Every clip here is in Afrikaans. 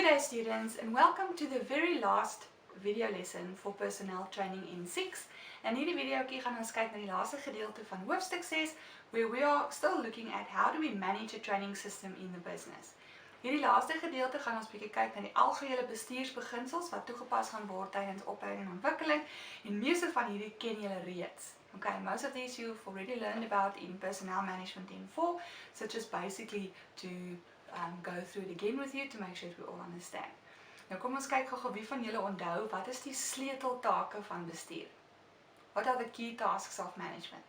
day students, and welcome to the very last video lesson for personnel training in 6. En hierdie videoetjie gaan ons kyk na die laaste gedeelte van hoofstuk 6 where we are still looking at how do we manage a training system in the business. Hierdie laaste gedeelte gaan ons bietjie kyk na die algehele bestuursbeginsels wat toegepas gaan word tydens opleiding en ontwikkeling, en meeste van hierdie ken julle reeds. Okay, most of these you've already learned about in personnel management in 4, so just basically to go through it again with you to make sure that we all understand. Nou kom ons kyk gou wie van julle onthou wat is die sleuteltake van bestuur. What are the key tasks of management?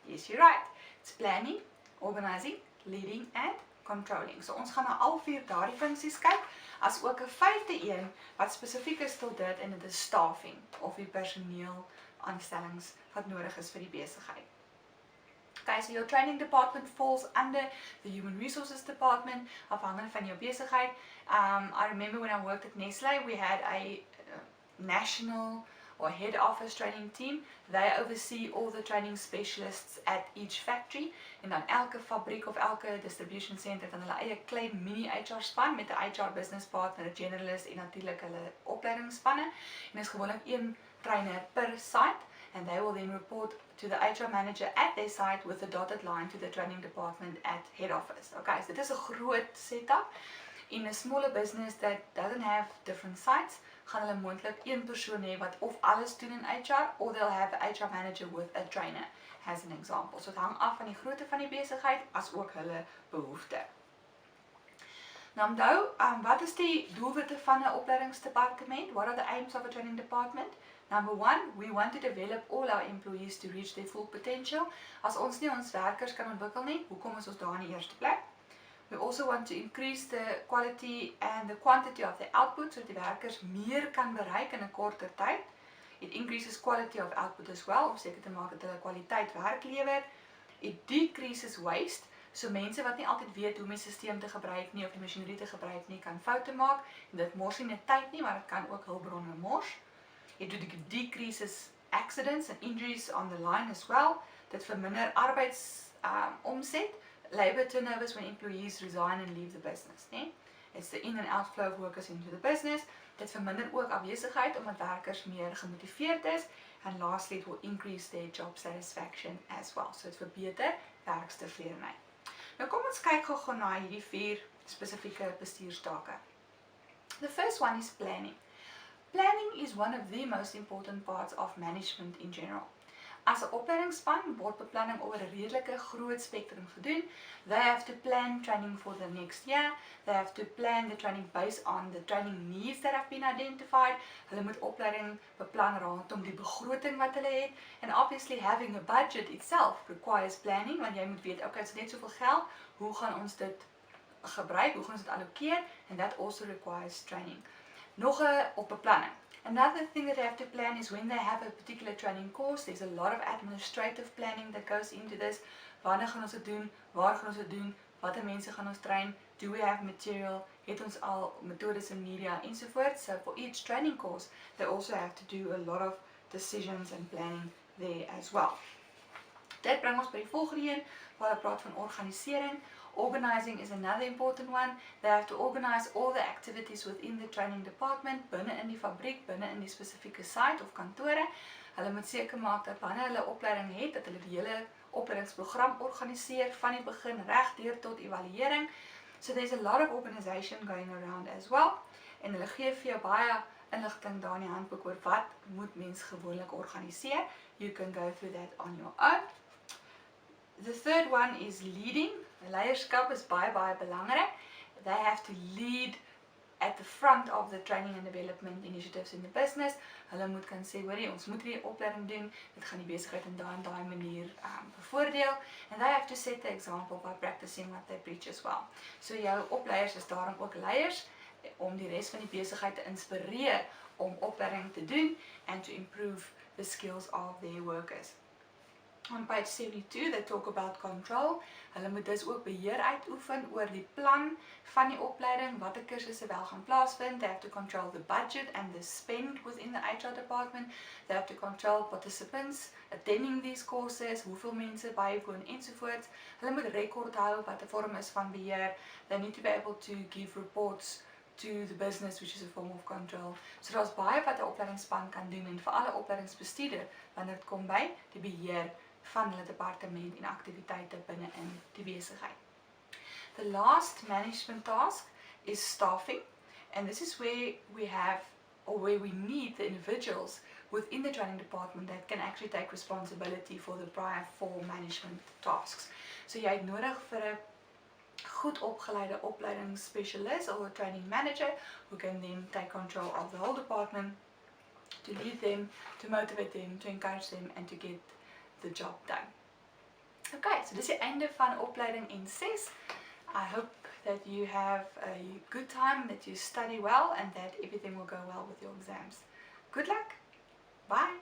Yes, you're right. It's planning, organizing, leading and controlling. So ons gaan na al 4 daardie funksies kyk, as ook 'n 5de een wat spesifiek is tot dit, en dit is staffing of die personeel aanstellings wat nodig is vir die besigheid. Okay, so your training department falls under the human resources department, afhangende van jou besigheid. I remember when I worked at Nestle, we had a national or head office training team. They oversee all the training specialists at each factory, en dan elke fabriek of elke distribution center dan hulle eie klein mini HR span met 'n HR business partner, 'n generalist en natuurlik hulle opleidingsspanne. En is gewoonlik een trainer per site, and they will then report to the HR manager at their site with a dotted line to the training department at head office. Okay, so dit is 'n groot setup. In a smaller business that doesn't have different sites, gaan hulle moontlik een persoon hê wat of alles doen in HR, or they'll have a HR manager with a trainer, as an example. So dit hang af van die grootte van die besigheid, as ook hulle behoefte. Nou onthou, wat is die doelwitte van 'n opleidingsdepartement? What are the aims of a training department? Number 1, we want to develop all our employees to reach their full potential. As ons nie ons werkers kan ontwikkel nie, hoekom is ons daar in die eerste plek? We also want to increase the quality and the quantity of the output, so dat die werkers meer kan bereik in 'n korter tyd. It increases quality of output as well, om seker te maak dat hulle kwaliteit werk lewer. It decreases waste, so mense wat nie altyd weet hoe om die stelsel te gebruik nie of die masjinerie te gebruik nie, kan foute maak, en dit mors nie net tyd nie, maar dit kan ook hulpbronne mors. It decreases accidents and injuries on the line as well. Dit verminder arbeidsomset, labor turnovers when employees resign and leave the business. Nee? It's the in and outflow of workers into the business. Dit verminder ook afwesigheid omdat werkers meer gemotiveerd is. And lastly, it will increase their job satisfaction as well. So dit verbeter werkstevredenheid. Nou kom ons kyk gou na hierdie 4 spesifieke bestuurstake. The first one is planning. Planning is one of the most important parts of management in general. As 'n opleidingsspan word beplanning oor 'n redelike groot spektrum gedoen. They have to plan training for the next year. They have to plan the training based on the training needs that have been identified. Hulle moet opleiding beplan rondom die begroting wat hulle het. And obviously having a budget itself requires planning, want jy moet weet, okay, dit is net soveel geld, hoe gaan ons dit gebruik, hoe gaan ons dit allokeer, and that also requires training. Nog 'n op beplanning. Another thing that they have to plan is when they have a particular training course, there's a lot of administrative planning that goes into this. Wanneer gaan ons dit doen? Waar gaan ons dit doen? Watter mense gaan ons train? Do we have material? Het ons al metodes en media ensovoorts? So for each training course, they also have to do a lot of decisions and planning there as well. Dit bring ons by die volgende een, waar hulle praat van organisering. Organizing is another important one. They have to organize all the activities within the training department, binne in die fabriek, binne in die spesifieke site of kantore. Hulle moet seker maak dat wanneer hulle opleiding het, dat hulle die hele opleidingsprogram organiseer, van die begin reg deur tot evaluering. So there's a lot of organization going around as well. En hulle gee vir jou baie inligting daar in die handboek oor wat moet mens gewoonlik organiseer. You can go through that on your own. The third one is leading. Leierskap is baie belangrik. They have to lead at the front of the training and development initiatives in the business. Hulle moet kan sê, hoorie, ons moet hierdie opleiding doen, dit gaan die besigheid in daai manier bevoordeel. And they have to set the example by practicing what they preach as well. So jou opleiers is daarom ook leiers, om die res van die besigheid te inspireer om opleiding te doen and to improve the skills of their workers. On page 72, they talk about control. Hulle moet dus ook beheer uitoefen oor die plan van die opleiding, watter kursusse wel gaan plaasvind. They have to control the budget and the spend within the HR department. They have to control participants attending these courses, hoeveel mense bywoon ensovoorts. Hulle moet rekord hou wat 'n vorm is van beheer. They need to be able to give reports to the business, which is a form of control. So daar's baie wat 'n opleidingsspan kan doen en vir alle opleidingsbestuurder wanneer dit kom by die beheer van hulle departement en aktiwiteite binne in die besigheid. The last management task is staffing, and this is where we have or where we need the individuals within the training department that can actually take responsibility for the prior 4 management tasks. So jy het nodig vir 'n goed opgeleide opleidingsspesialis or a training manager who can then take control of the whole department, to lead them, to motivate them, to encourage them and to get the job done. Okay, so dis die einde van opleiding N6. I hope that you have a good time, that you study well and that everything will go well with your exams. Good luck! Bye!